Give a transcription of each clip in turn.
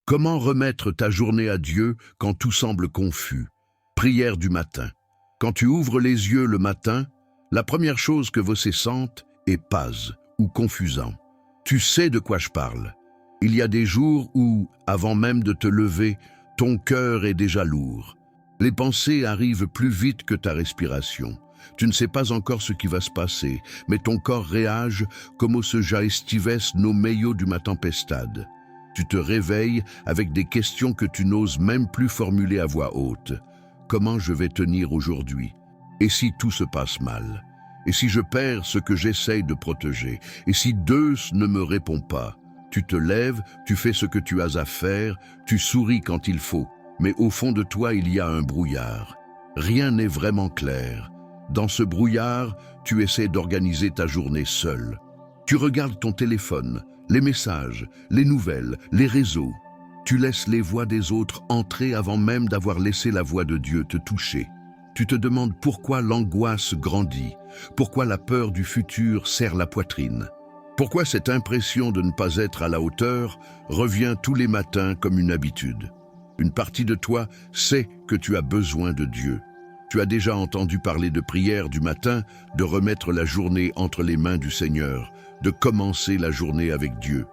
Comment remettre ta journée à Dieu quand tout semble confus? Prière du matin. Quand tu ouvres les yeux le matin, la première chose que você sente est paz ou confusant. Tu sais de quoi je parle. Il y a des jours où, avant même de te lever, ton cœur est déjà lourd. Les pensées arrivent plus vite que ta respiration. Tu ne sais pas encore ce qui va se passer, mais ton corps réage como se já estivesse no meio d'une tempestade. Tu te réveilles avec des questions que tu n'oses même plus formuler à voix haute. Comment je vais tenir aujourd'hui? Et si tout se passe mal? Et si je perds ce que j'essaye de protéger? Et si Deus ne me répond pas? Tu te lèves, tu fais ce que tu as à faire, tu souris quand il faut. Mais au fond de toi, il y a un brouillard. Rien n'est vraiment clair. Dans ce brouillard, tu essaies d'organiser ta journée seule. Tu regardes ton téléphone, les messages, les nouvelles, les réseaux. Tu laisses les voix des autres entrer avant même d'avoir laissé la voix de Dieu te toucher. Tu te demandes pourquoi l'angoisse grandit, pourquoi la peur du futur serre la poitrine. Pourquoi cette impression de ne pas être à la hauteur revient tous les matins comme une habitude. Une partie de toi sait que tu as besoin de Dieu. Tu as déjà entendu parler de prière du matin, de remettre la journée entre les mains du Seigneur, de commencer la journée avec Dieu.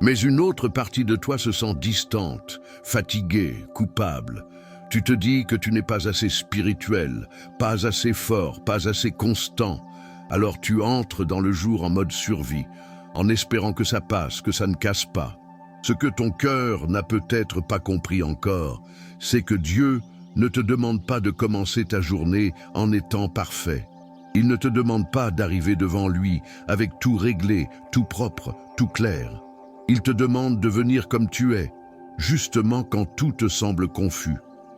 Mais une autre partie de toi se sent distante, fatiguée, coupable. Tu te dis que tu n'es pas assez spirituel, pas assez fort, pas assez constant. Alors tu entres dans le jour en mode survie, en espérant que ça passe, que ça ne casse pas. Ce que ton cœur n'a peut-être pas compris encore, c'est que Dieu ne te demande pas de commencer ta journée en étant parfait. Il ne te demande pas d'arriver devant lui avec tout réglé, tout propre, tout clair. Il te demande de venir comme tu es, justement quand tout te semble confus,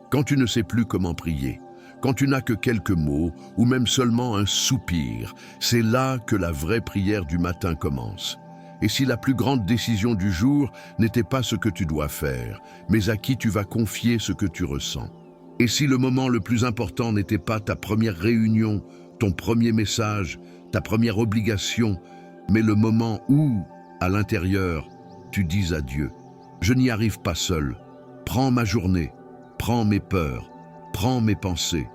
quand tu ne sais plus comment prier, quand tu n'as que quelques mots ou même seulement un soupir. C'est là que la vraie prière du matin commence. Et si la plus grande décision du jour n'était pas ce que tu dois faire, mais à qui tu vas confier ce que tu ressens? Et si le moment le plus important n'était pas ta première réunion, ton premier message, ta première obligation, mais le moment où, à l'intérieur, tu dis à Dieu, « Je n'y arrive pas seul. Prends ma journée, prends mes peurs, prends mes pensées,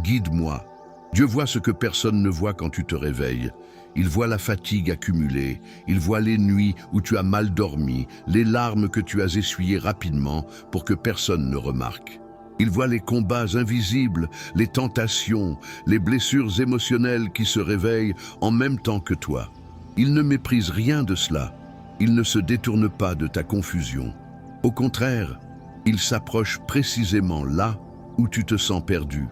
guide-moi. » Dieu voit ce que personne ne voit quand tu te réveilles. Il voit la fatigue accumulée, il voit les nuits où tu as mal dormi, les larmes que tu as essuyées rapidement pour que personne ne remarque. Il voit les combats invisibles, les tentations, les blessures émotionnelles qui se réveillent en même temps que toi. Il ne méprise rien de cela. Il ne se détourne pas de ta confusion. Au contraire, il s'approche précisément là où tu te sens perdu.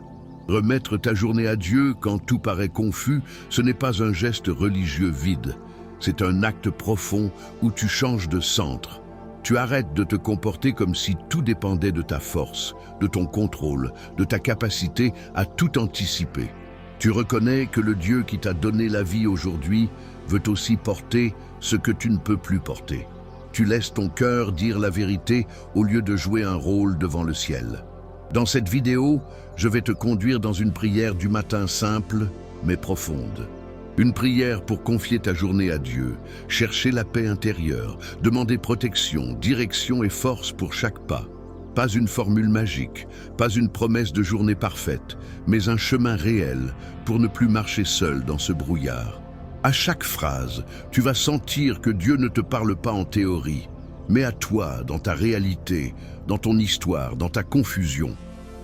Remettre ta journée à Dieu quand tout paraît confus, ce n'est pas un geste religieux vide. C'est un acte profond où tu changes de centre. Tu arrêtes de te comporter comme si tout dépendait de ta force, de ton contrôle, de ta capacité à tout anticiper. Tu reconnais que le Dieu qui t'a donné la vie aujourd'hui veut aussi porter ce que tu ne peux plus porter. Tu laisses ton cœur dire la vérité au lieu de jouer un rôle devant le ciel. Dans cette vidéo, je vais te conduire dans une prière du matin simple mais profonde. Une prière pour confier ta journée à Dieu, chercher la paix intérieure, demander protection, direction et force pour chaque pas. Pas une formule magique, pas une promesse de journée parfaite, mais un chemin réel pour ne plus marcher seul dans ce brouillard. À chaque phrase, tu vas sentir que Dieu ne te parle pas en théorie, mais à toi, dans ta réalité, dans ton histoire, dans ta confusion.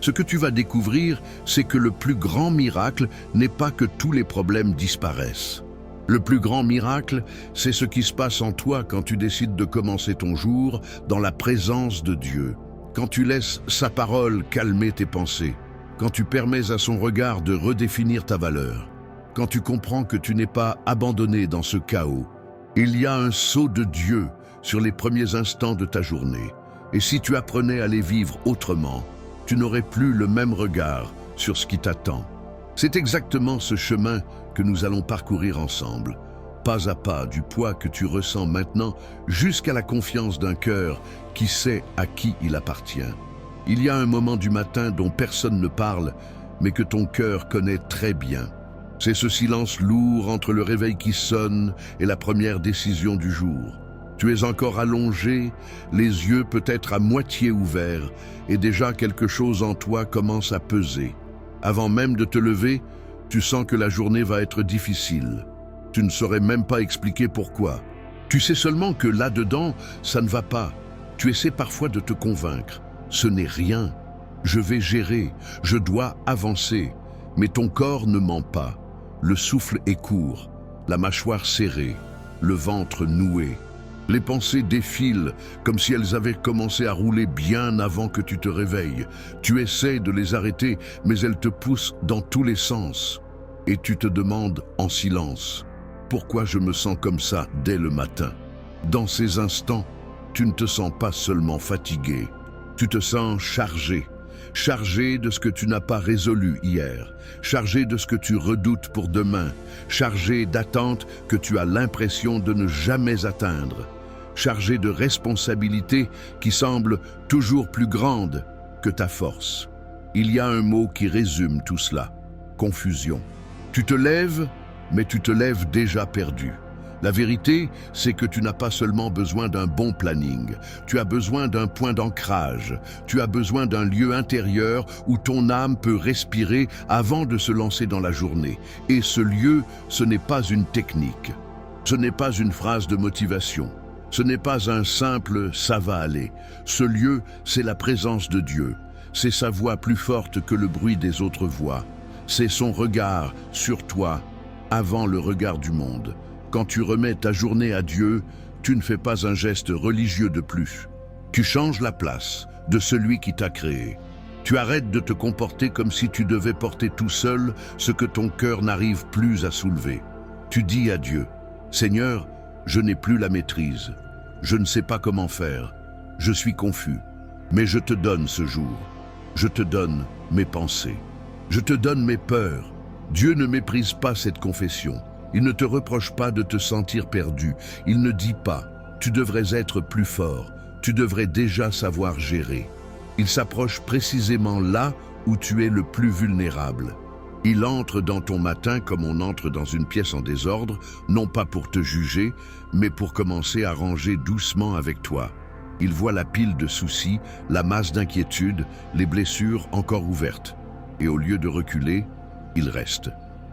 Ce que tu vas découvrir, c'est que le plus grand miracle n'est pas que tous les problèmes disparaissent. Le plus grand miracle, c'est ce qui se passe en toi quand tu décides de commencer ton jour dans la présence de Dieu, quand tu laisses sa parole calmer tes pensées, quand tu permets à son regard de redéfinir ta valeur, quand tu comprends que tu n'es pas abandonné dans ce chaos. Il y a un sceau de Dieu sur les premiers instants de ta journée, et si tu apprenais à les vivre autrement, tu n'aurais plus le même regard sur ce qui t'attend. C'est exactement ce chemin que nous allons parcourir ensemble, pas à pas du poids que tu ressens maintenant jusqu'à la confiance d'un cœur qui sait à qui il appartient. Il y a un moment du matin dont personne ne parle, mais que ton cœur connaît très bien. C'est ce silence lourd entre le réveil qui sonne et la première décision du jour. Tu es encore allongé, les yeux peut-être à moitié ouverts, et déjà quelque chose en toi commence à peser. Avant même de te lever, tu sens que la journée va être difficile. Tu ne saurais même pas expliquer pourquoi. Tu sais seulement que là-dedans, ça ne va pas. Tu essaies parfois de te convaincre. Ce n'est rien. Je vais gérer, je dois avancer. Mais ton corps ne ment pas. Le souffle est court, la mâchoire serrée, le ventre noué. Les pensées défilent comme si elles avaient commencé à rouler bien avant que tu te réveilles. Tu essaies de les arrêter, mais elles te poussent dans tous les sens. Et tu te demandes en silence, pourquoi je me sens comme ça dès le matin? Dans ces instants, tu ne te sens pas seulement fatigué, tu te sens chargé. Chargé de ce que tu n'as pas résolu hier, chargé de ce que tu redoutes pour demain, chargé d'attentes que tu as l'impression de ne jamais atteindre, chargé de responsabilités qui semblent toujours plus grandes que ta force. Il y a un mot qui résume tout cela, confusion. Tu te lèves, mais tu te lèves déjà perdu. La vérité, c'est que tu n'as pas seulement besoin d'un bon planning, tu as besoin d'un point d'ancrage, tu as besoin d'un lieu intérieur où ton âme peut respirer avant de se lancer dans la journée. Et ce lieu, ce n'est pas une technique, ce n'est pas une phrase de motivation, ce n'est pas un simple « ça va aller ». Ce lieu, c'est la présence de Dieu, c'est sa voix plus forte que le bruit des autres voix, c'est son regard sur toi avant le regard du monde. Quand tu remets ta journée à Dieu, tu ne fais pas un geste religieux de plus. Tu changes la place de celui qui t'a créé. Tu arrêtes de te comporter comme si tu devais porter tout seul ce que ton cœur n'arrive plus à soulever. Tu dis à Dieu, « Seigneur, je n'ai plus la maîtrise. Je ne sais pas comment faire. Je suis confus. Mais je te donne ce jour. Je te donne mes pensées. Je te donne mes peurs. » Dieu ne méprise pas cette confession. Il ne te reproche pas de te sentir perdu. Il ne dit pas « tu devrais être plus fort, tu devrais déjà savoir gérer ». Il s'approche précisément là où tu es le plus vulnérable. Il entre dans ton matin comme on entre dans une pièce en désordre, non pas pour te juger, mais pour commencer à ranger doucement avec toi. Il voit la pile de soucis, la masse d'inquiétudes, les blessures encore ouvertes. Et au lieu de reculer, il reste.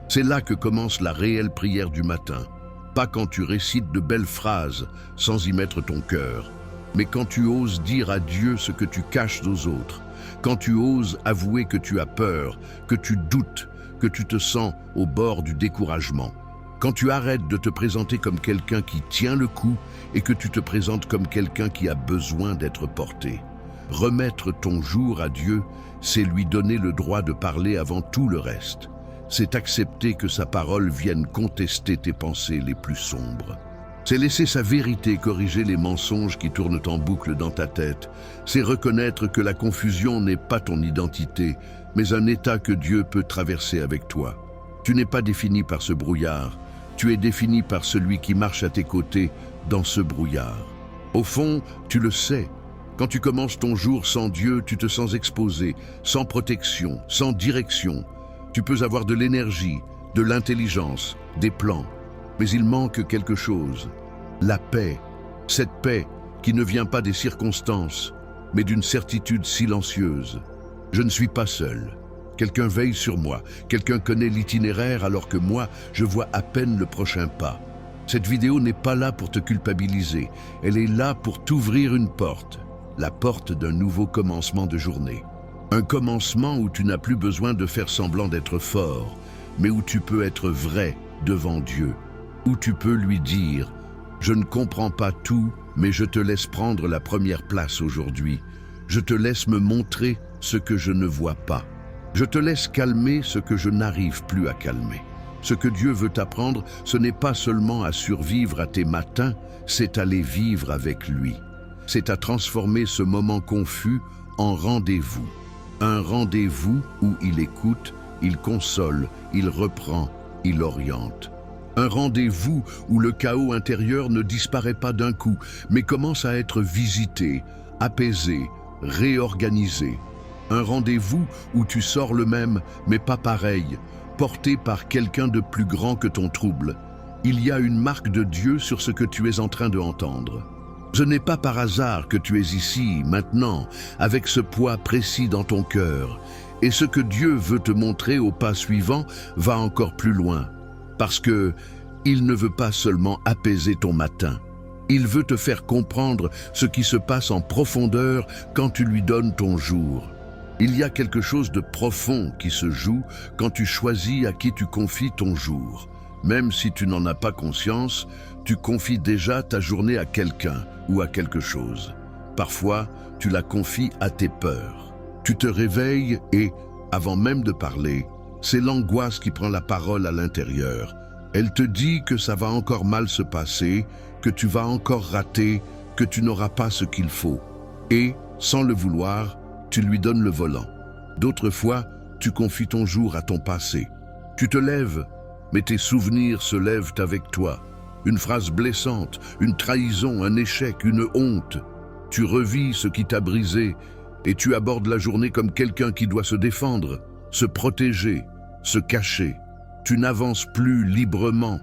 C'est là que commence la réelle prière du matin. Pas quand tu récites de belles phrases sans y mettre ton cœur, mais quand tu oses dire à Dieu ce que tu caches aux autres, quand tu oses avouer que tu as peur, que tu doutes, que tu te sens au bord du découragement. Quand tu arrêtes de te présenter comme quelqu'un qui tient le coup et que tu te présentes comme quelqu'un qui a besoin d'être porté. Remettre ton jour à Dieu, c'est lui donner le droit de parler avant tout le reste. C'est accepter que sa parole vienne contester tes pensées les plus sombres. C'est laisser sa vérité corriger les mensonges qui tournent en boucle dans ta tête. C'est reconnaître que la confusion n'est pas ton identité, mais un état que Dieu peut traverser avec toi. Tu n'es pas défini par ce brouillard, tu es défini par celui qui marche à tes côtés dans ce brouillard. Au fond, tu le sais. Quand tu commences ton jour sans Dieu, tu te sens exposé, sans protection, sans direction. Tu peux avoir de l'énergie, de l'intelligence, des plans, mais il manque quelque chose. La paix, cette paix qui ne vient pas des circonstances, mais d'une certitude silencieuse. Je ne suis pas seul. Quelqu'un veille sur moi, quelqu'un connaît l'itinéraire alors que moi, je vois à peine le prochain pas. Cette vidéo n'est pas là pour te culpabiliser, elle est là pour t'ouvrir une porte, la porte d'un nouveau commencement de journée. Un commencement où tu n'as plus besoin de faire semblant d'être fort, mais où tu peux être vrai devant Dieu, où tu peux lui dire « Je ne comprends pas tout, mais je te laisse prendre la première place aujourd'hui. Je te laisse me montrer ce que je ne vois pas. Je te laisse calmer ce que je n'arrive plus à calmer. Ce que Dieu veut t'apprendre, ce n'est pas seulement à survivre à tes matins, c'est à les vivre avec lui. C'est à transformer ce moment confus en rendez-vous. Un rendez-vous où il écoute, il console, il reprend, il oriente. Un rendez-vous où le chaos intérieur ne disparaît pas d'un coup, mais commence à être visité, apaisé, réorganisé. Un rendez-vous où tu sors le même, mais pas pareil, porté par quelqu'un de plus grand que ton trouble. Il y a une marque de Dieu sur ce que tu es en train de entendre. Ce n'est pas par hasard que tu es ici, maintenant, avec ce poids précis dans ton cœur. Et ce que Dieu veut te montrer au pas suivant va encore plus loin. Parce que il ne veut pas seulement apaiser ton matin. Il veut te faire comprendre ce qui se passe en profondeur quand tu lui donnes ton jour. Il y a quelque chose de profond qui se joue quand tu choisis à qui tu confies ton jour. Même si tu n'en as pas conscience, tu confies déjà ta journée à quelqu'un ou à quelque chose. Parfois, tu la confies à tes peurs. Tu te réveilles et, avant même de parler, c'est l'angoisse qui prend la parole à l'intérieur. Elle te dit que ça va encore mal se passer, que tu vas encore rater, que tu n'auras pas ce qu'il faut. Et, sans le vouloir, tu lui donnes le volant. D'autres fois, tu confies ton jour à ton passé. Tu te lèves, mais tes souvenirs se lèvent avec toi. Une phrase blessante, une trahison, un échec, une honte. Tu revis ce qui t'a brisé et tu abordes la journée comme quelqu'un qui doit se défendre, se protéger, se cacher. Tu n'avances plus librement,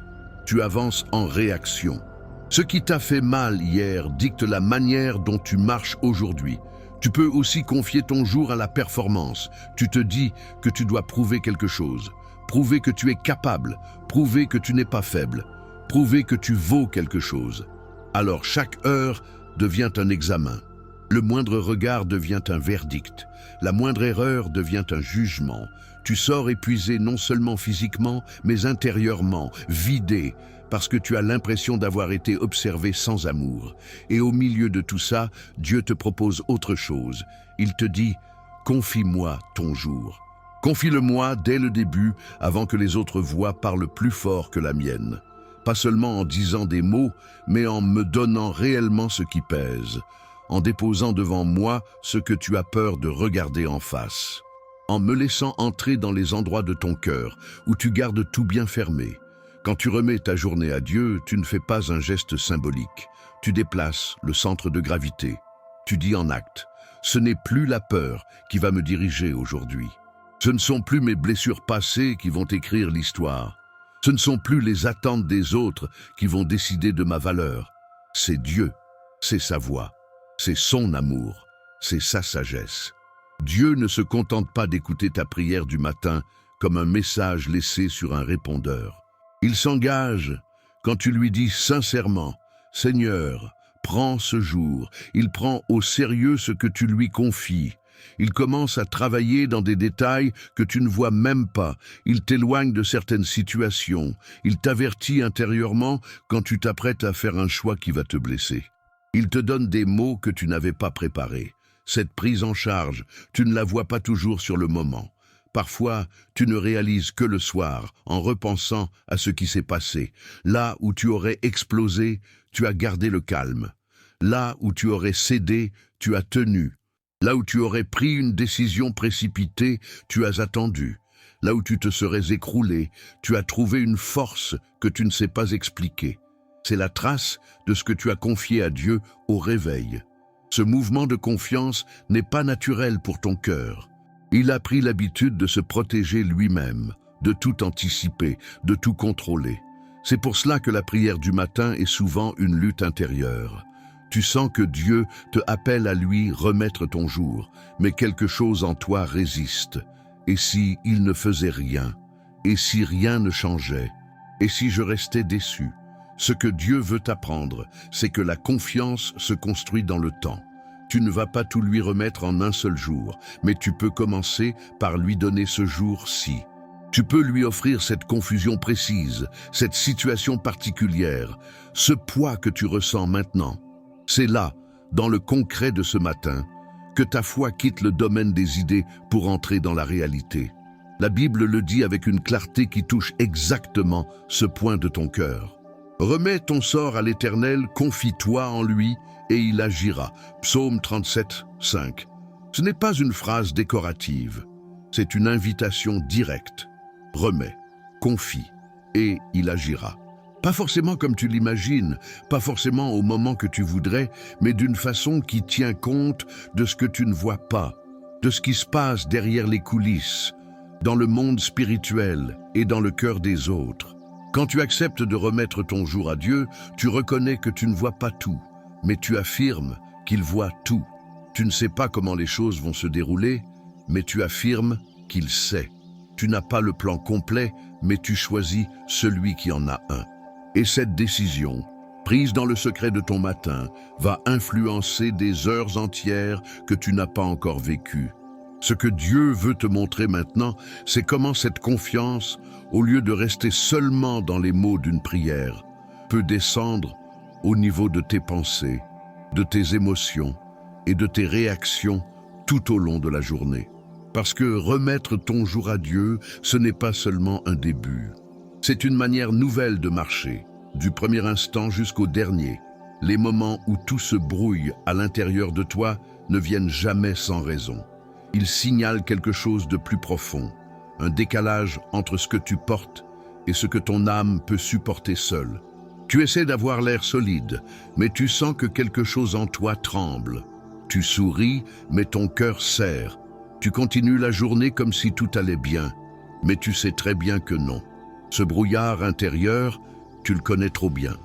tu avances en réaction. Ce qui t'a fait mal hier dicte la manière dont tu marches aujourd'hui. Tu peux aussi confier ton jour à la performance. Tu te dis que tu dois prouver quelque chose, prouver que tu es capable, prouver que tu n'es pas faible, prouver que tu vaux quelque chose. Alors chaque heure devient un examen. Le moindre regard devient un verdict. La moindre erreur devient un jugement. Tu sors épuisé non seulement physiquement, mais intérieurement, vidé, parce que tu as l'impression d'avoir été observé sans amour. Et au milieu de tout ça, Dieu te propose autre chose. Il te dit « Confie-moi ton jour ». Confie-le-moi dès le début, avant que les autres voix parlent plus fort que la mienne. Pas seulement en disant des mots, mais en me donnant réellement ce qui pèse. En déposant devant moi ce que tu as peur de regarder en face. En me laissant entrer dans les endroits de ton cœur, où tu gardes tout bien fermé. Quand tu remets ta journée à Dieu, tu ne fais pas un geste symbolique. Tu déplaces le centre de gravité. Tu dis en acte, ce n'est plus la peur qui va me diriger aujourd'hui. Ce ne sont plus mes blessures passées qui vont écrire l'histoire. Ce ne sont plus les attentes des autres qui vont décider de ma valeur. C'est Dieu, c'est sa voix, c'est son amour, c'est sa sagesse. Dieu ne se contente pas d'écouter ta prière du matin comme un message laissé sur un répondeur. Il s'engage quand tu lui dis sincèrement « Seigneur, prends ce jour ». Il prend au sérieux ce que tu lui confies. Il commence à travailler dans des détails que tu ne vois même pas. Il t'éloigne de certaines situations. Il t'avertit intérieurement quand tu t'apprêtes à faire un choix qui va te blesser. Il te donne des mots que tu n'avais pas préparés. Cette prise en charge, tu ne la vois pas toujours sur le moment. Parfois, tu ne réalises que le soir, en repensant à ce qui s'est passé. Là où tu aurais explosé, tu as gardé le calme. Là où tu aurais cédé, tu as tenu. Là où tu aurais pris une décision précipitée, tu as attendu. Là où tu te serais écroulé, tu as trouvé une force que tu ne sais pas expliquer. C'est la trace de ce que tu as confié à Dieu au réveil. Ce mouvement de confiance n'est pas naturel pour ton cœur. Il a pris l'habitude de se protéger lui-même, de tout anticiper, de tout contrôler. C'est pour cela que la prière du matin est souvent une lutte intérieure. Tu sens que Dieu te appelle à lui remettre ton jour, mais quelque chose en toi résiste. Et si il ne faisait rien? Et si rien ne changeait? Et si je restais déçu? Ce que Dieu veut t'apprendre, c'est que la confiance se construit dans le temps. Tu ne vas pas tout lui remettre en un seul jour, mais tu peux commencer par lui donner ce jour-ci. Tu peux lui offrir cette confusion précise, cette situation particulière, ce poids que tu ressens maintenant. C'est là, dans le concret de ce matin, que ta foi quitte le domaine des idées pour entrer dans la réalité. La Bible le dit avec une clarté qui touche exactement ce point de ton cœur. Remets ton sort à l'Éternel, confie-toi en lui et il agira. Psaume 37, 5. Ce n'est pas une phrase décorative, c'est une invitation directe. Remets, confie et il agira. Pas forcément comme tu l'imagines, pas forcément au moment que tu voudrais, mais d'une façon qui tient compte de ce que tu ne vois pas, de ce qui se passe derrière les coulisses, dans le monde spirituel et dans le cœur des autres. Quand tu acceptes de remettre ton jour à Dieu, tu reconnais que tu ne vois pas tout, mais tu affirmes qu'il voit tout. Tu ne sais pas comment les choses vont se dérouler, mais tu affirmes qu'il sait. Tu n'as pas le plan complet, mais tu choisis celui qui en a un. Et cette décision, prise dans le secret de ton matin, va influencer des heures entières que tu n'as pas encore vécues. Ce que Dieu veut te montrer maintenant, c'est comment cette confiance, au lieu de rester seulement dans les mots d'une prière, peut descendre au niveau de tes pensées, de tes émotions et de tes réactions tout au long de la journée. Parce que remettre ton jour à Dieu, ce n'est pas seulement un début. C'est une manière nouvelle de marcher, du premier instant jusqu'au dernier. Les moments où tout se brouille à l'intérieur de toi ne viennent jamais sans raison. Ils signalent quelque chose de plus profond, un décalage entre ce que tu portes et ce que ton âme peut supporter seule. Tu essaies d'avoir l'air solide, mais tu sens que quelque chose en toi tremble. Tu souris, mais ton cœur serre. Tu continues la journée comme si tout allait bien, mais tu sais très bien que non. Ce brouillard intérieur, tu le connais trop bien.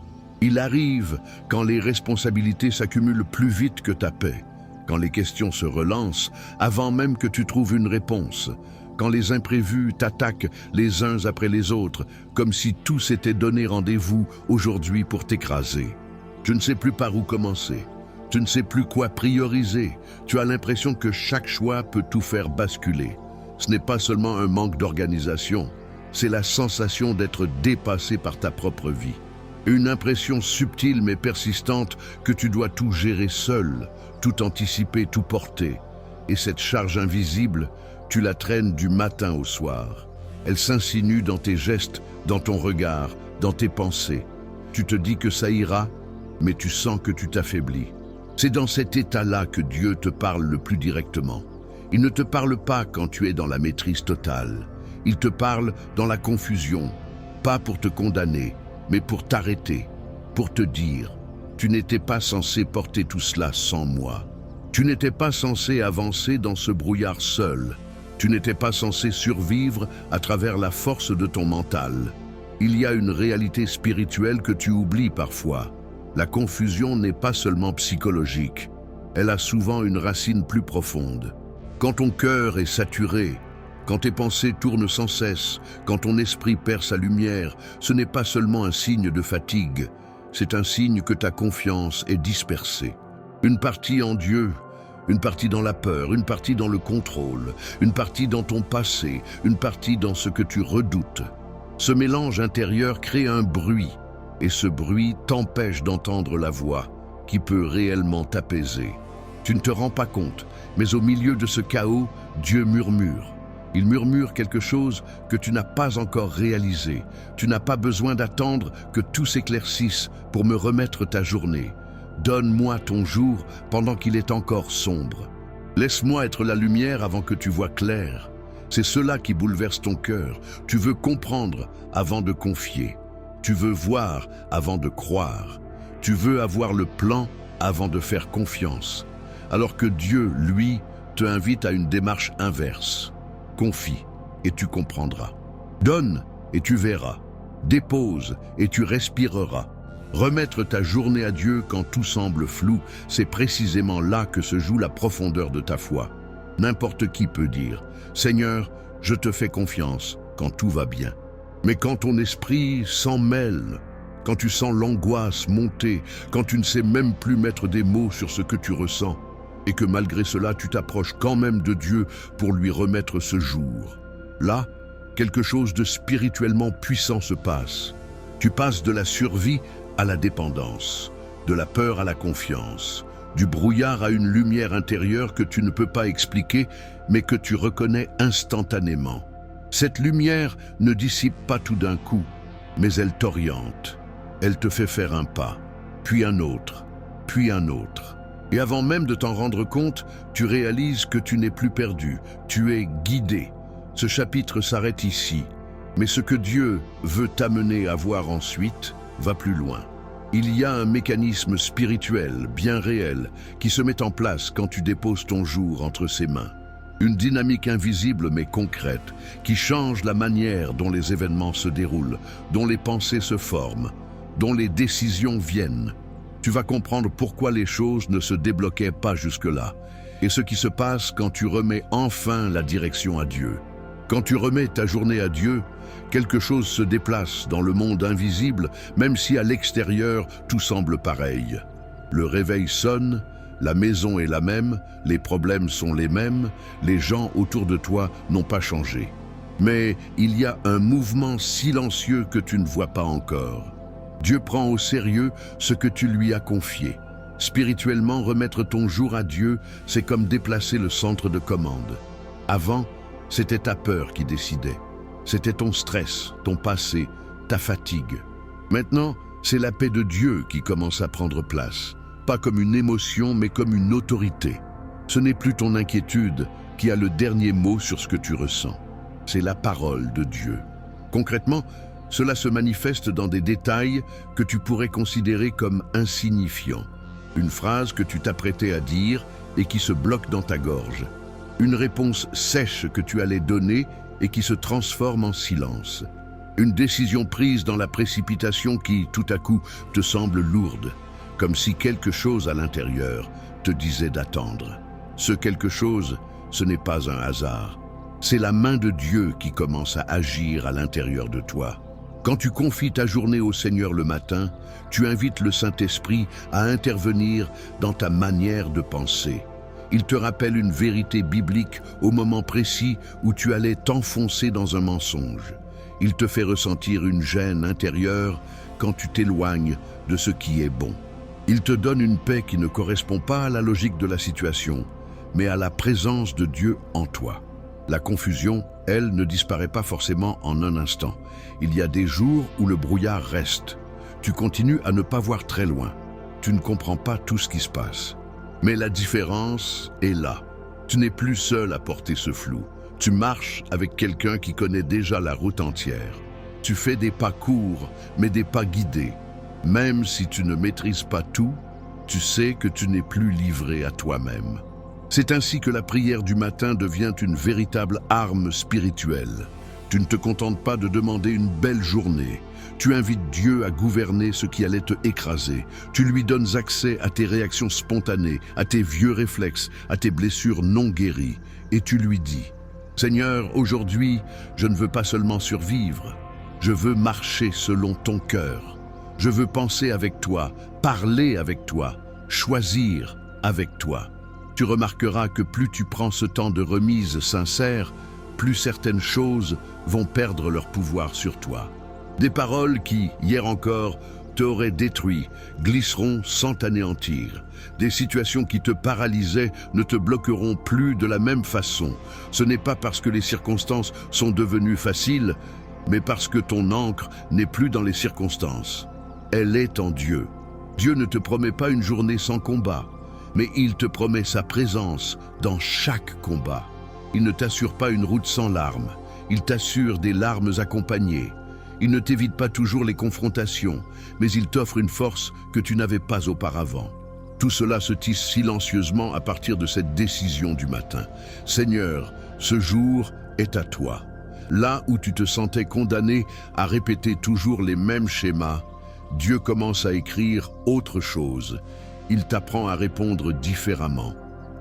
Il arrive quand les responsabilités s'accumulent plus vite que ta paix, quand les questions se relancent avant même que tu trouves une réponse, quand les imprévus t'attaquent les uns après les autres, comme si tout s'était donné rendez-vous aujourd'hui pour t'écraser. Tu ne sais plus par où commencer. Tu ne sais plus quoi prioriser. Tu as l'impression que chaque choix peut tout faire basculer. Ce n'est pas seulement un manque d'organisation, c'est la sensation d'être dépassé par ta propre vie. Une impression subtile mais persistante que tu dois tout gérer seul, tout anticiper, tout porter. Et cette charge invisible, tu la traînes du matin au soir. Elle s'insinue dans tes gestes, dans ton regard, dans tes pensées. Tu te dis que ça ira, mais tu sens que tu t'affaiblis. C'est dans cet état-là que Dieu te parle le plus directement. Il ne te parle pas quand tu es dans la maîtrise totale. Il te parle dans la confusion, pas pour te condamner, mais pour t'arrêter, pour te dire « Tu n'étais pas censé porter tout cela sans moi. Tu n'étais pas censé avancer dans ce brouillard seul. Tu n'étais pas censé survivre à travers la force de ton mental. Il y a une réalité spirituelle que tu oublies parfois. La confusion n'est pas seulement psychologique. Elle a souvent une racine plus profonde. Quand ton cœur est saturé, quand tes pensées tournent sans cesse, quand ton esprit perd sa lumière, ce n'est pas seulement un signe de fatigue, c'est un signe que ta confiance est dispersée. Une partie en Dieu, une partie dans la peur, une partie dans le contrôle, une partie dans ton passé, une partie dans ce que tu redoutes. Ce mélange intérieur crée un bruit, et ce bruit t'empêche d'entendre la voix qui peut réellement t'apaiser. Tu ne te rends pas compte, mais au milieu de ce chaos, Dieu murmure. Il murmure quelque chose que tu n'as pas encore réalisé. Tu n'as pas besoin d'attendre que tout s'éclaircisse pour me remettre ta journée. Donne-moi ton jour pendant qu'il est encore sombre. Laisse-moi être la lumière avant que tu vois clair. C'est cela qui bouleverse ton cœur. Tu veux comprendre avant de confier. Tu veux voir avant de croire. Tu veux avoir le plan avant de faire confiance. Alors que Dieu, lui, te invite à une démarche inverse. Confie et tu comprendras. Donne et tu verras. Dépose et tu respireras. Remettre ta journée à Dieu quand tout semble flou, c'est précisément là que se joue la profondeur de ta foi. N'importe qui peut dire « Seigneur, je te fais confiance » quand tout va bien. Mais quand ton esprit s'en mêle, quand tu sens l'angoisse monter, quand tu ne sais même plus mettre des mots sur ce que tu ressens, et que malgré cela tu t'approches quand même de Dieu pour lui remettre ce jour, là, quelque chose de spirituellement puissant se passe. Tu passes de la survie à la dépendance, de la peur à la confiance, du brouillard à une lumière intérieure que tu ne peux pas expliquer, mais que tu reconnais instantanément. Cette lumière ne dissipe pas tout d'un coup, mais elle t'oriente. Elle te fait faire un pas, puis un autre, puis un autre. Et avant même de t'en rendre compte, tu réalises que tu n'es plus perdu, tu es guidé. Ce chapitre s'arrête ici, mais ce que Dieu veut t'amener à voir ensuite va plus loin. Il y a un mécanisme spirituel bien réel qui se met en place quand tu déposes ton jour entre ses mains. Une dynamique invisible mais concrète, qui change la manière dont les événements se déroulent, dont les pensées se forment, dont les décisions viennent. Tu vas comprendre pourquoi les choses ne se débloquaient pas jusque-là, et ce qui se passe quand tu remets enfin la direction à Dieu. Quand tu remets ta journée à Dieu, quelque chose se déplace dans le monde invisible, même si à l'extérieur tout semble pareil. Le réveil sonne, la maison est la même, les problèmes sont les mêmes, les gens autour de toi n'ont pas changé. Mais il y a un mouvement silencieux que tu ne vois pas encore. Dieu prend au sérieux ce que tu lui as confié. Spirituellement, remettre ton jour à Dieu, c'est comme déplacer le centre de commande. Avant, c'était ta peur qui décidait. C'était ton stress, ton passé, ta fatigue. Maintenant, c'est la paix de Dieu qui commence à prendre place. Pas comme une émotion, mais comme une autorité. Ce n'est plus ton inquiétude qui a le dernier mot sur ce que tu ressens. C'est la parole de Dieu. Concrètement, cela se manifeste dans des détails que tu pourrais considérer comme insignifiants. Une phrase que tu t'apprêtais à dire et qui se bloque dans ta gorge. Une réponse sèche que tu allais donner et qui se transforme en silence. Une décision prise dans la précipitation qui, tout à coup, te semble lourde. Comme si quelque chose à l'intérieur te disait d'attendre. Ce quelque chose, ce n'est pas un hasard. C'est la main de Dieu qui commence à agir à l'intérieur de toi. Quand tu confies ta journée au Seigneur le matin, tu invites le Saint-Esprit à intervenir dans ta manière de penser. Il te rappelle une vérité biblique au moment précis où tu allais t'enfoncer dans un mensonge. Il te fait ressentir une gêne intérieure quand tu t'éloignes de ce qui est bon. Il te donne une paix qui ne correspond pas à la logique de la situation, mais à la présence de Dieu en toi. La confusion, elle, ne disparaît pas forcément en un instant. Il y a des jours où le brouillard reste. Tu continues à ne pas voir très loin. Tu ne comprends pas tout ce qui se passe. Mais la différence est là. Tu n'es plus seul à porter ce flou. Tu marches avec quelqu'un qui connaît déjà la route entière. Tu fais des pas courts, mais des pas guidés. Même si tu ne maîtrises pas tout, tu sais que tu n'es plus livré à toi-même. C'est ainsi que la prière du matin devient une véritable arme spirituelle. Tu ne te contentes pas de demander une belle journée. Tu invites Dieu à gouverner ce qui allait te écraser. Tu lui donnes accès à tes réactions spontanées, à tes vieux réflexes, à tes blessures non guéries. Et tu lui dis, « Seigneur, aujourd'hui, je ne veux pas seulement survivre. Je veux marcher selon ton cœur. Je veux penser avec toi, parler avec toi, choisir avec toi. » Tu remarqueras que plus tu prends ce temps de remise sincère, plus certaines choses vont perdre leur pouvoir sur toi. Des paroles qui, hier encore, t'auraient détruit, glisseront sans t'anéantir. Des situations qui te paralysaient ne te bloqueront plus de la même façon. Ce n'est pas parce que les circonstances sont devenues faciles, mais parce que ton encre n'est plus dans les circonstances. Elle est en Dieu. Dieu ne te promet pas une journée sans combat, mais il te promet sa présence dans chaque combat. Il ne t'assure pas une route sans larmes, il t'assure des larmes accompagnées. Il ne t'évite pas toujours les confrontations, mais il t'offre une force que tu n'avais pas auparavant. Tout cela se tisse silencieusement à partir de cette décision du matin. Seigneur, ce jour est à toi. Là où tu te sentais condamné à répéter toujours les mêmes schémas, Dieu commence à écrire autre chose. Il t'apprend à répondre différemment,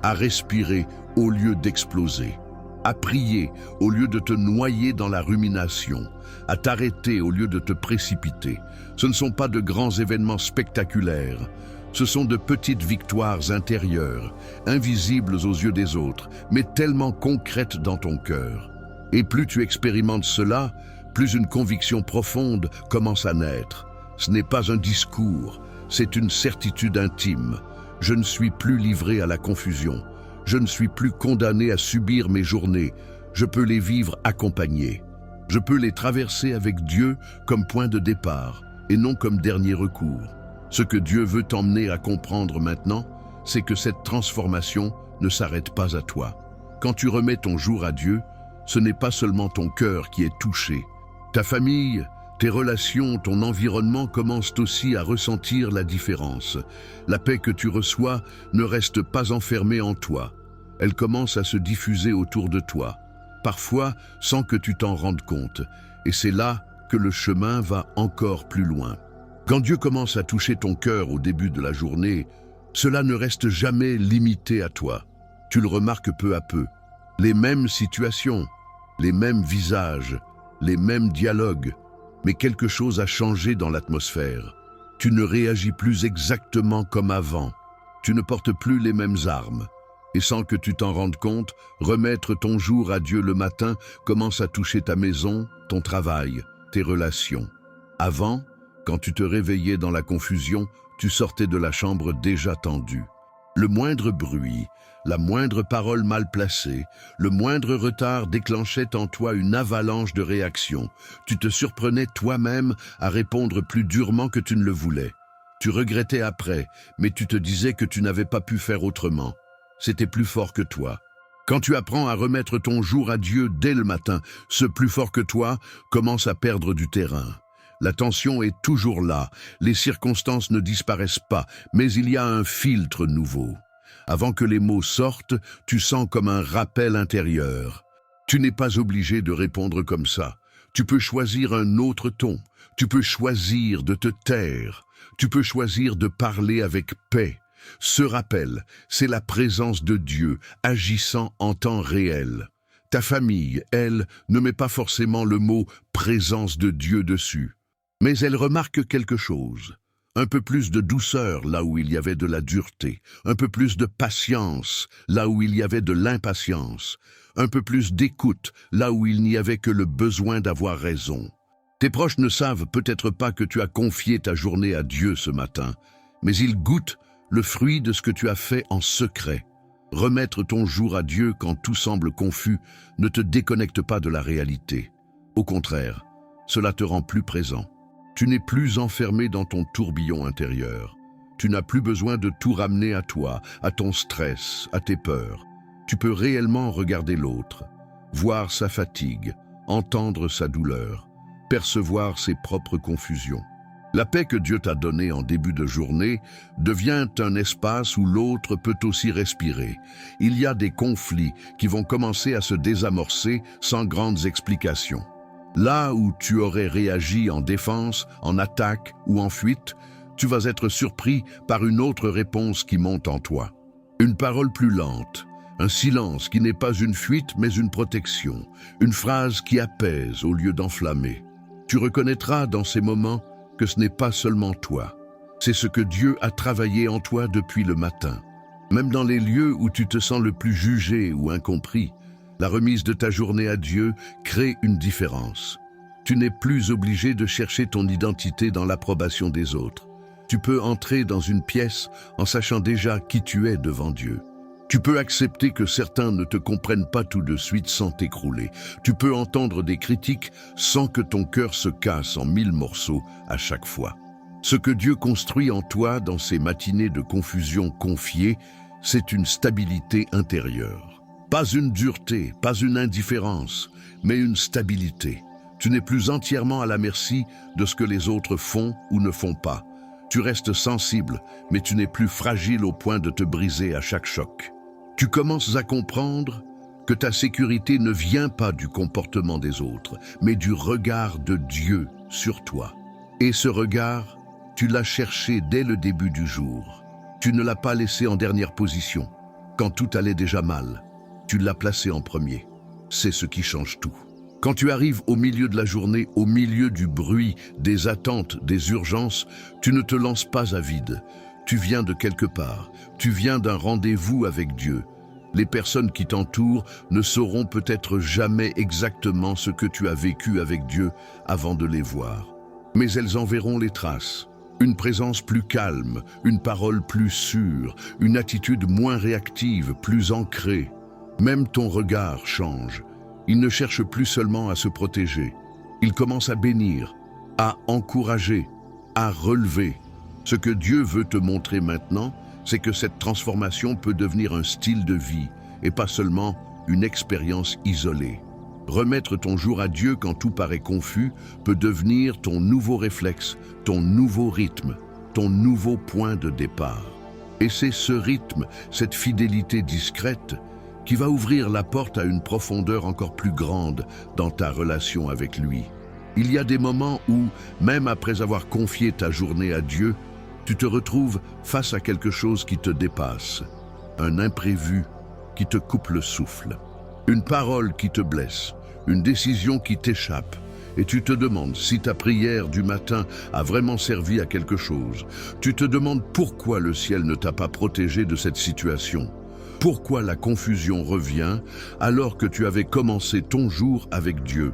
à respirer au lieu d'exploser, à prier au lieu de te noyer dans la rumination, à t'arrêter au lieu de te précipiter. Ce ne sont pas de grands événements spectaculaires, ce sont de petites victoires intérieures, invisibles aux yeux des autres, mais tellement concrètes dans ton cœur. Et plus tu expérimentes cela, plus une conviction profonde commence à naître. Ce n'est pas un discours, c'est une certitude intime. Je ne suis plus livré à la confusion. Je ne suis plus condamné à subir mes journées. Je peux les vivre accompagnées. Je peux les traverser avec Dieu comme point de départ et non comme dernier recours. Ce que Dieu veut t'emmener à comprendre maintenant, c'est que cette transformation ne s'arrête pas à toi. Quand tu remets ton jour à Dieu, ce n'est pas seulement ton cœur qui est touché. Ta famille, tes relations, ton environnement commencent aussi à ressentir la différence. La paix que tu reçois ne reste pas enfermée en toi. Elle commence à se diffuser autour de toi, parfois sans que tu t'en rendes compte, et c'est là que le chemin va encore plus loin. Quand Dieu commence à toucher ton cœur au début de la journée, cela ne reste jamais limité à toi. Tu le remarques peu à peu. Les mêmes situations, les mêmes visages, les mêmes dialogues, mais quelque chose a changé dans l'atmosphère. Tu ne réagis plus exactement comme avant. Tu ne portes plus les mêmes armes. Et sans que tu t'en rendes compte, remettre ton jour à Dieu le matin commence à toucher ta maison, ton travail, tes relations. Avant, quand tu te réveillais dans la confusion, tu sortais de la chambre déjà tendue. Le moindre bruit, la moindre parole mal placée, le moindre retard déclenchait en toi une avalanche de réactions. Tu te surprenais toi-même à répondre plus durement que tu ne le voulais. Tu regrettais après, mais tu te disais que tu n'avais pas pu faire autrement. C'était plus fort que toi. Quand tu apprends à remettre ton jour à Dieu dès le matin, ce plus fort que toi commence à perdre du terrain. La tension est toujours là, les circonstances ne disparaissent pas, mais il y a un filtre nouveau. Avant que les mots sortent, tu sens comme un rappel intérieur. Tu n'es pas obligé de répondre comme ça. Tu peux choisir un autre ton. Tu peux choisir de te taire. Tu peux choisir de parler avec paix. Ce rappel, c'est la présence de Dieu agissant en temps réel. Ta famille, elle, ne met pas forcément le mot « présence de Dieu » dessus. Mais elle remarque quelque chose. Un peu plus de douceur là où il y avait de la dureté, un peu plus de patience là où il y avait de l'impatience, un peu plus d'écoute là où il n'y avait que le besoin d'avoir raison. Tes proches ne savent peut-être pas que tu as confié ta journée à Dieu ce matin, mais ils goûtent le fruit de ce que tu as fait en secret. Remettre ton jour à Dieu quand tout semble confus ne te déconnecte pas de la réalité. Au contraire, cela te rend plus présent. Tu n'es plus enfermé dans ton tourbillon intérieur. Tu n'as plus besoin de tout ramener à toi, à ton stress, à tes peurs. Tu peux réellement regarder l'autre, voir sa fatigue, entendre sa douleur, percevoir ses propres confusions. La paix que Dieu t'a donnée en début de journée devient un espace où l'autre peut aussi respirer. Il y a des conflits qui vont commencer à se désamorcer sans grandes explications. Là où tu aurais réagi en défense, en attaque ou en fuite, tu vas être surpris par une autre réponse qui monte en toi. Une parole plus lente, un silence qui n'est pas une fuite mais une protection, une phrase qui apaise au lieu d'enflammer. Tu reconnaîtras dans ces moments que ce n'est pas seulement toi. C'est ce que Dieu a travaillé en toi depuis le matin. Même dans les lieux où tu te sens le plus jugé ou incompris, la remise de ta journée à Dieu crée une différence. Tu n'es plus obligé de chercher ton identité dans l'approbation des autres. Tu peux entrer dans une pièce en sachant déjà qui tu es devant Dieu. Tu peux accepter que certains ne te comprennent pas tout de suite sans t'écrouler. Tu peux entendre des critiques sans que ton cœur se casse en 1000 morceaux à chaque fois. Ce que Dieu construit en toi dans ces matinées de confusion confiées, c'est une stabilité intérieure. Pas une dureté, pas une indifférence, mais une stabilité. Tu n'es plus entièrement à la merci de ce que les autres font ou ne font pas. Tu restes sensible, mais tu n'es plus fragile au point de te briser à chaque choc. Tu commences à comprendre que ta sécurité ne vient pas du comportement des autres, mais du regard de Dieu sur toi. Et ce regard, tu l'as cherché dès le début du jour. Tu ne l'as pas laissé en dernière position, quand tout allait déjà mal. Tu l'as placé en premier. C'est ce qui change tout. Quand tu arrives au milieu de la journée, au milieu du bruit, des attentes, des urgences, tu ne te lances pas à vide. Tu viens de quelque part. Tu viens d'un rendez-vous avec Dieu. Les personnes qui t'entourent ne sauront peut-être jamais exactement ce que tu as vécu avec Dieu avant de les voir. Mais elles en verront les traces. Une présence plus calme, une parole plus sûre, une attitude moins réactive, plus ancrée. Même ton regard change. Il ne cherche plus seulement à se protéger. Il commence à bénir, à encourager, à relever. Ce que Dieu veut te montrer maintenant, c'est que cette transformation peut devenir un style de vie et pas seulement une expérience isolée. Remettre ton jour à Dieu quand tout paraît confus peut devenir ton nouveau réflexe, ton nouveau rythme, ton nouveau point de départ. Et c'est ce rythme, cette fidélité discrète, qui va ouvrir la porte à une profondeur encore plus grande dans ta relation avec lui. Il y a des moments où, même après avoir confié ta journée à Dieu, tu te retrouves face à quelque chose qui te dépasse, un imprévu qui te coupe le souffle, une parole qui te blesse, une décision qui t'échappe, et tu te demandes si ta prière du matin a vraiment servi à quelque chose. Tu te demandes pourquoi le ciel ne t'a pas protégé de cette situation. Pourquoi la confusion revient alors que tu avais commencé ton jour avec Dieu?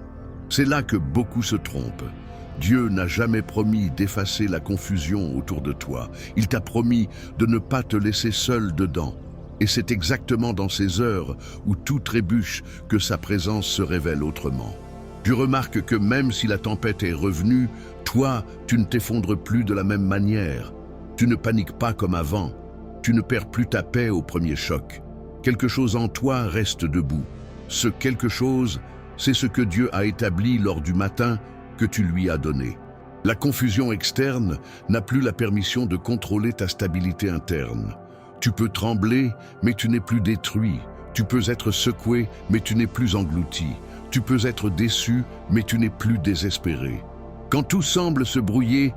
C'est là que beaucoup se trompent. Dieu n'a jamais promis d'effacer la confusion autour de toi. Il t'a promis de ne pas te laisser seul dedans. Et c'est exactement dans ces heures où tout trébuche que sa présence se révèle autrement. Tu remarques que même si la tempête est revenue, toi, tu ne t'effondres plus de la même manière. Tu ne paniques pas comme avant. Tu ne perds plus ta paix au premier choc. Quelque chose en toi reste debout. Ce quelque chose, c'est ce que Dieu a établi lors du matin que tu lui as donné. La confusion externe n'a plus la permission de contrôler ta stabilité interne. Tu peux trembler, mais tu n'es plus détruit. Tu peux être secoué, mais tu n'es plus englouti. Tu peux être déçu, mais tu n'es plus désespéré. Quand tout semble se brouiller,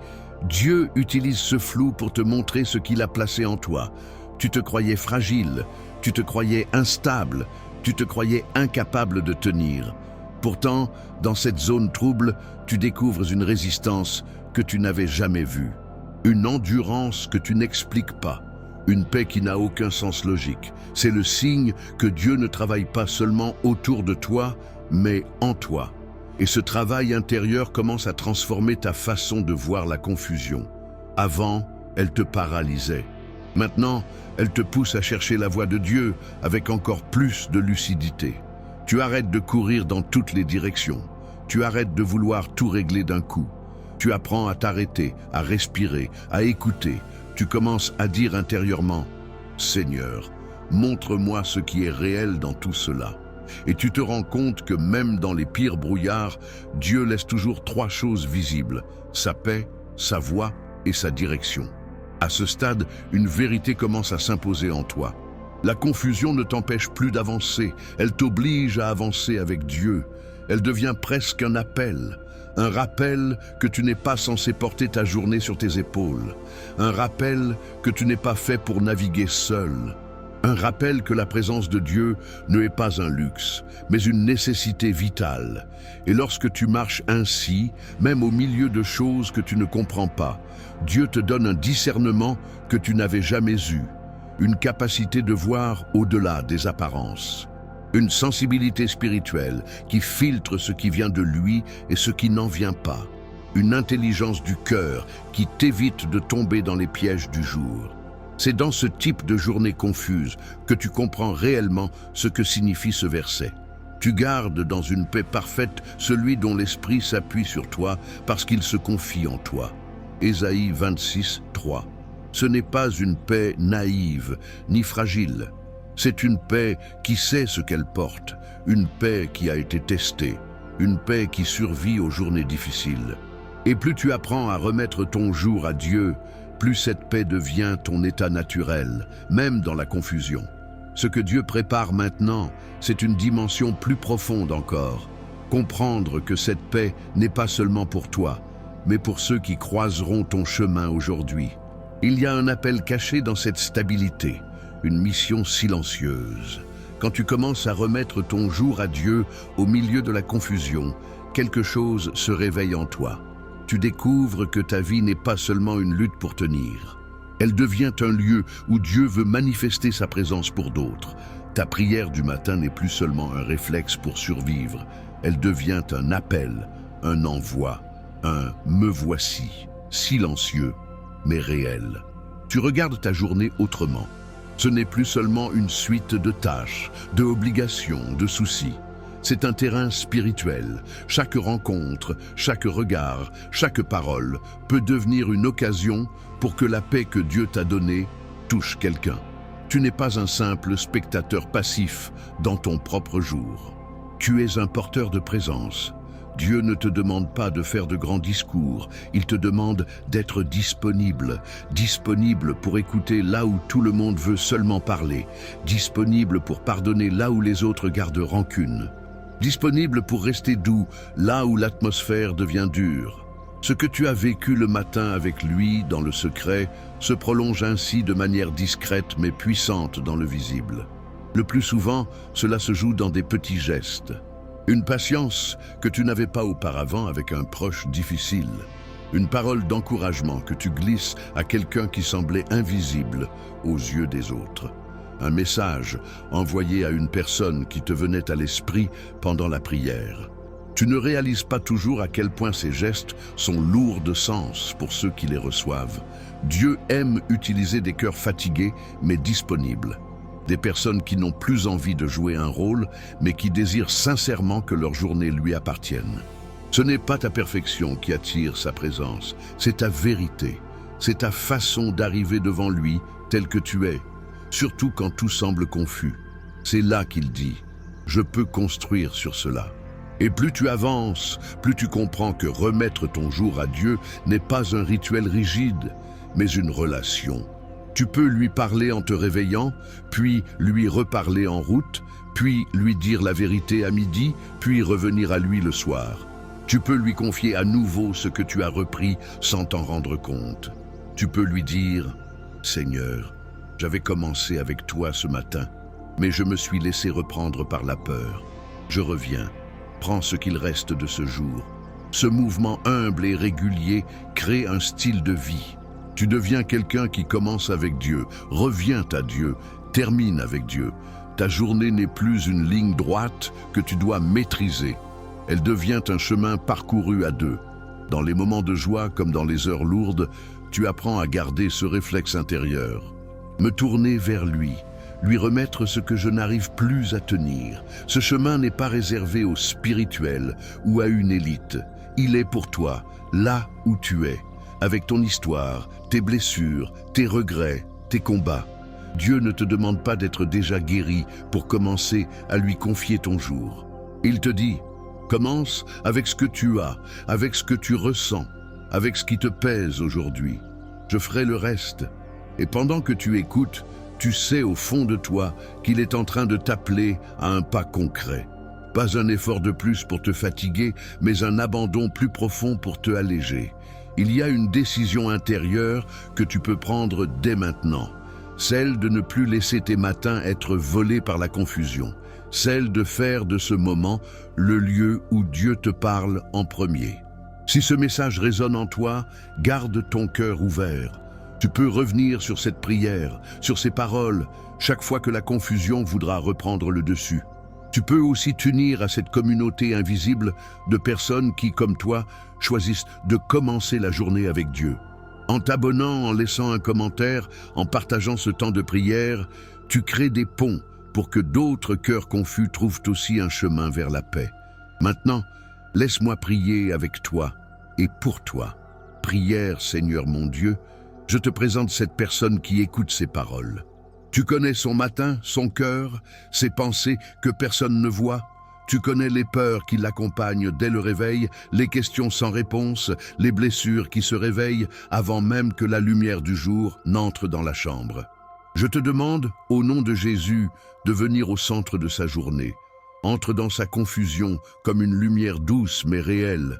Dieu utilise ce flou pour te montrer ce qu'il a placé en toi. Tu te croyais fragile, tu te croyais instable, tu te croyais incapable de tenir. Pourtant, dans cette zone trouble, tu découvres une résistance que tu n'avais jamais vue. Une endurance que tu n'expliques pas. Une paix qui n'a aucun sens logique. C'est le signe que Dieu ne travaille pas seulement autour de toi, mais en toi. Et ce travail intérieur commence à transformer ta façon de voir la confusion. Avant, elle te paralysait. Maintenant, elle te pousse à chercher la voie de Dieu avec encore plus de lucidité. Tu arrêtes de courir dans toutes les directions. Tu arrêtes de vouloir tout régler d'un coup. Tu apprends à t'arrêter, à respirer, à écouter. Tu commences à dire intérieurement « Seigneur, montre-moi ce qui est réel dans tout cela ». Et tu te rends compte que même dans les pires brouillards, Dieu laisse toujours 3 choses visibles, sa paix, sa voix et sa direction. À ce stade, une vérité commence à s'imposer en toi. La confusion ne t'empêche plus d'avancer, elle t'oblige à avancer avec Dieu. Elle devient presque un appel. Un rappel que tu n'es pas censé porter ta journée sur tes épaules. Un rappel que tu n'es pas fait pour naviguer seul. Un rappel que la présence de Dieu ne est pas un luxe, mais une nécessité vitale. Et lorsque tu marches ainsi, même au milieu de choses que tu ne comprends pas, Dieu te donne un discernement que tu n'avais jamais eu. Une capacité de voir au-delà des apparences. Une sensibilité spirituelle qui filtre ce qui vient de lui et ce qui n'en vient pas. Une intelligence du cœur qui t'évite de tomber dans les pièges du jour. C'est dans ce type de journée confuse que tu comprends réellement ce que signifie ce verset. Tu gardes dans une paix parfaite celui dont l'esprit s'appuie sur toi parce qu'il se confie en toi. Ésaïe 26, 3. Ce n'est pas une paix naïve ni fragile. C'est une paix qui sait ce qu'elle porte, une paix qui a été testée, une paix qui survit aux journées difficiles. Et plus tu apprends à remettre ton jour à Dieu, plus cette paix devient ton état naturel, même dans la confusion. Ce que Dieu prépare maintenant, c'est une dimension plus profonde encore. Comprendre que cette paix n'est pas seulement pour toi, mais pour ceux qui croiseront ton chemin aujourd'hui. Il y a un appel caché dans cette stabilité. Une mission silencieuse. Quand tu commences à remettre ton jour à Dieu au milieu de la confusion, quelque chose se réveille en toi. Tu découvres que ta vie n'est pas seulement une lutte pour tenir. Elle devient un lieu où Dieu veut manifester sa présence pour d'autres. Ta prière du matin n'est plus seulement un réflexe pour survivre. Elle devient un appel, un envoi, un « me voici », silencieux, mais réel. Tu regardes ta journée autrement. Ce n'est plus seulement une suite de tâches, d'obligations, de soucis. C'est un terrain spirituel. Chaque rencontre, chaque regard, chaque parole peut devenir une occasion pour que la paix que Dieu t'a donnée touche quelqu'un. Tu n'es pas un simple spectateur passif dans ton propre jour. Tu es un porteur de présence. Dieu ne te demande pas de faire de grands discours, il te demande d'être disponible, disponible pour écouter là où tout le monde veut seulement parler, disponible pour pardonner là où les autres gardent rancune, disponible pour rester doux là où l'atmosphère devient dure. Ce que tu as vécu le matin avec lui dans le secret se prolonge ainsi de manière discrète mais puissante dans le visible. Le plus souvent, cela se joue dans des petits gestes. Une patience que tu n'avais pas auparavant avec un proche difficile. Une parole d'encouragement que tu glisses à quelqu'un qui semblait invisible aux yeux des autres. Un message envoyé à une personne qui te venait à l'esprit pendant la prière. Tu ne réalises pas toujours à quel point ces gestes sont lourds de sens pour ceux qui les reçoivent. Dieu aime utiliser des cœurs fatigués mais disponibles. Des personnes qui n'ont plus envie de jouer un rôle, mais qui désirent sincèrement que leur journée lui appartienne. Ce n'est pas ta perfection qui attire sa présence, c'est ta vérité, c'est ta façon d'arriver devant lui tel que tu es, surtout quand tout semble confus. C'est là qu'il dit « Je peux construire sur cela ». Et plus tu avances, plus tu comprends que remettre ton jour à Dieu n'est pas un rituel rigide, mais une relation. Tu peux lui parler en te réveillant, puis lui reparler en route, puis lui dire la vérité à midi, puis revenir à lui le soir. Tu peux lui confier à nouveau ce que tu as repris sans t'en rendre compte. Tu peux lui dire « Seigneur, j'avais commencé avec toi ce matin, mais je me suis laissé reprendre par la peur. Je reviens, prends ce qu'il reste de ce jour. » Ce mouvement humble et régulier crée un style de vie. Tu deviens quelqu'un qui commence avec Dieu, revient à Dieu, termine avec Dieu. Ta journée n'est plus une ligne droite que tu dois maîtriser. Elle devient un chemin parcouru à deux. Dans les moments de joie comme dans les heures lourdes, tu apprends à garder ce réflexe intérieur. Me tourner vers lui, lui remettre ce que je n'arrive plus à tenir. Ce chemin n'est pas réservé aux spirituels ou à une élite. Il est pour toi, là où tu es. Avec ton histoire, tes blessures, tes regrets, tes combats. Dieu ne te demande pas d'être déjà guéri pour commencer à lui confier ton jour. Il te dit, commence avec ce que tu as, avec ce que tu ressens, avec ce qui te pèse aujourd'hui. Je ferai le reste. Et pendant que tu écoutes, tu sais au fond de toi qu'il est en train de t'appeler à un pas concret. Pas un effort de plus pour te fatiguer, mais un abandon plus profond pour te alléger. Il y a une décision intérieure que tu peux prendre dès maintenant. Celle de ne plus laisser tes matins être volés par la confusion. Celle de faire de ce moment le lieu où Dieu te parle en premier. Si ce message résonne en toi, garde ton cœur ouvert. Tu peux revenir sur cette prière, sur ces paroles, chaque fois que la confusion voudra reprendre le dessus. Tu peux aussi t'unir à cette communauté invisible de personnes qui, comme toi, choisissent de commencer la journée avec Dieu. En t'abonnant, en laissant un commentaire, en partageant ce temps de prière, tu crées des ponts pour que d'autres cœurs confus trouvent aussi un chemin vers la paix. Maintenant, laisse-moi prier avec toi et pour toi. Prière, Seigneur mon Dieu, je te présente cette personne qui écoute ces paroles. Tu connais son matin, son cœur, ses pensées que personne ne voit. Tu connais les peurs qui l'accompagnent dès le réveil, les questions sans réponse, les blessures qui se réveillent avant même que la lumière du jour n'entre dans la chambre. Je te demande, au nom de Jésus, de venir au centre de sa journée. Entre dans sa confusion comme une lumière douce mais réelle.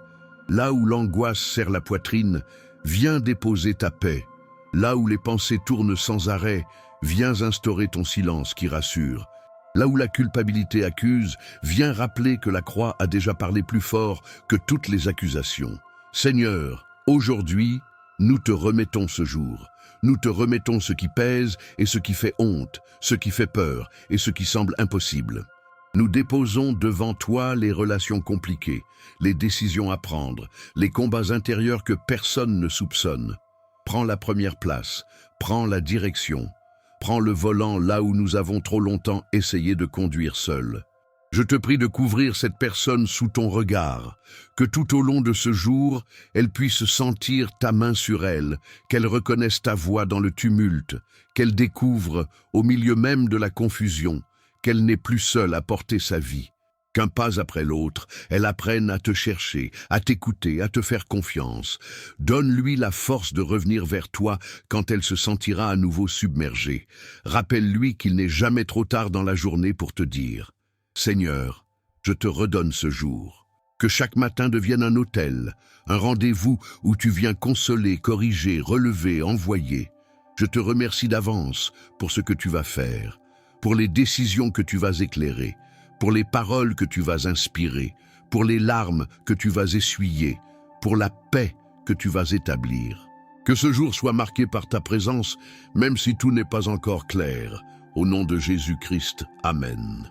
Là où l'angoisse serre la poitrine, viens déposer ta paix. Là où les pensées tournent sans arrêt, viens instaurer ton silence qui rassure. Là où la culpabilité accuse, viens rappeler que la croix a déjà parlé plus fort que toutes les accusations. Seigneur, aujourd'hui, nous te remettons ce jour. Nous te remettons ce qui pèse et ce qui fait honte, ce qui fait peur et ce qui semble impossible. Nous déposons devant toi les relations compliquées, les décisions à prendre, les combats intérieurs que personne ne soupçonne. Prends la première place, prends la direction. Prends le volant là où nous avons trop longtemps essayé de conduire seuls. Je te prie de couvrir cette personne sous ton regard, que tout au long de ce jour, elle puisse sentir ta main sur elle, qu'elle reconnaisse ta voix dans le tumulte, qu'elle découvre, au milieu même de la confusion, qu'elle n'est plus seule à porter sa vie. qu'un pas après l'autre, elle apprenne à te chercher, à t'écouter, à te faire confiance. Donne-lui la force de revenir vers toi quand elle se sentira à nouveau submergée. Rappelle-lui qu'il n'est jamais trop tard dans la journée pour te dire « Seigneur, je te redonne ce jour ». Que chaque matin devienne un autel, un rendez-vous où tu viens consoler, corriger, relever, envoyer. Je te remercie d'avance pour ce que tu vas faire, pour les décisions que tu vas éclairer, pour les paroles que tu vas inspirer, pour les larmes que tu vas essuyer, pour la paix que tu vas établir. Que ce jour soit marqué par ta présence, même si tout n'est pas encore clair. Au nom de Jésus-Christ, Amen.